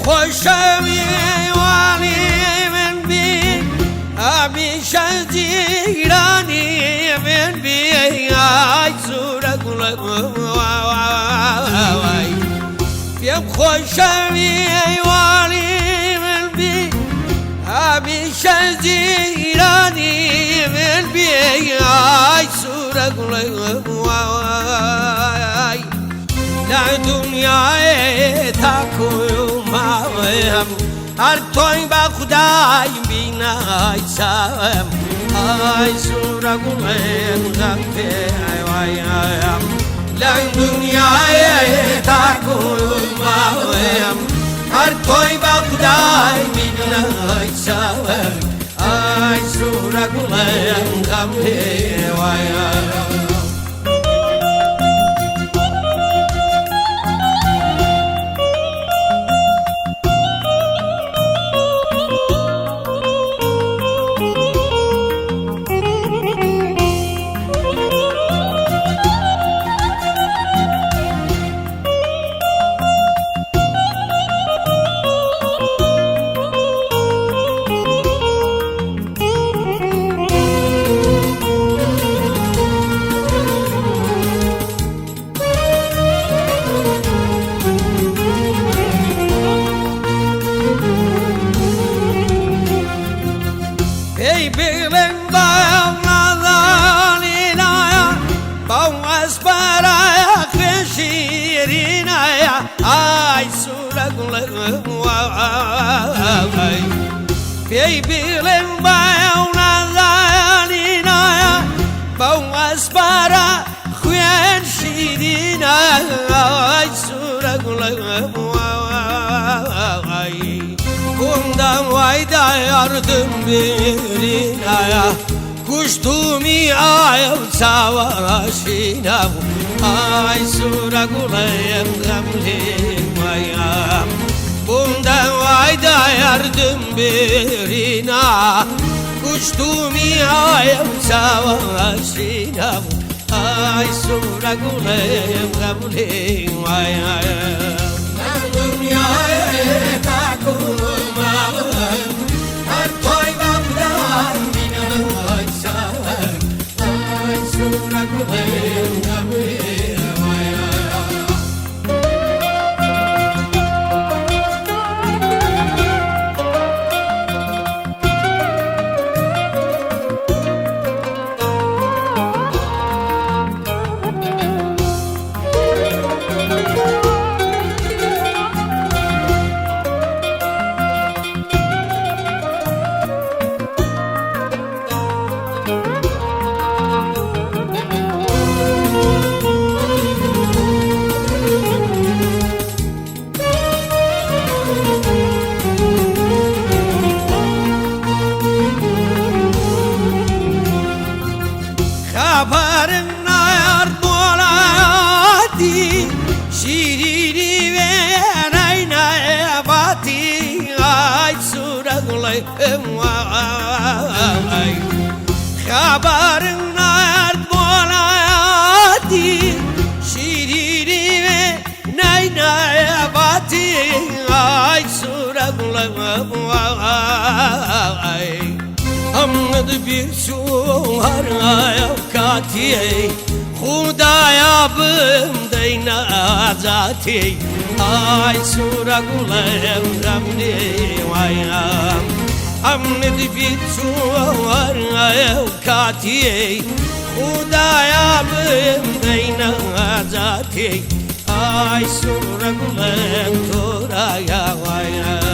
خوشم یوانی من بی همیشه جیرانی من بی ای سورا گلای بیم خوشم یوانی من بی همیشه جیرانی من بی ای سورا گلای در دنیای تاکویم هر توی با خدای بینای سام ای سورا گلم غمته وایم در دنیای تاکویم هر توی با خدای بینای سام ای سورا گلم غمته وایم Bilim bayona zalina bau asbara khuen shirina ay sura gulay bundan vayda yardım birina kuştumi ay savaşina ay sura gulay gamli mayam bundan vayda yardım birina kuştumi ayım savaşina ay sura gulem gabulin ayım dünyaya takumam her toy babdan binam açsam ay sura gulem gabulin Haberin ard bolayati şirini ve naynaya bati ay sura gulağım ay hamd bir suhar ayakati Khudaya bımdayna zati ay sura gulağım ramni vayam Hamd bir suvar ayakati Khudaya bımdayna zati ay sura gulağım toraya vayam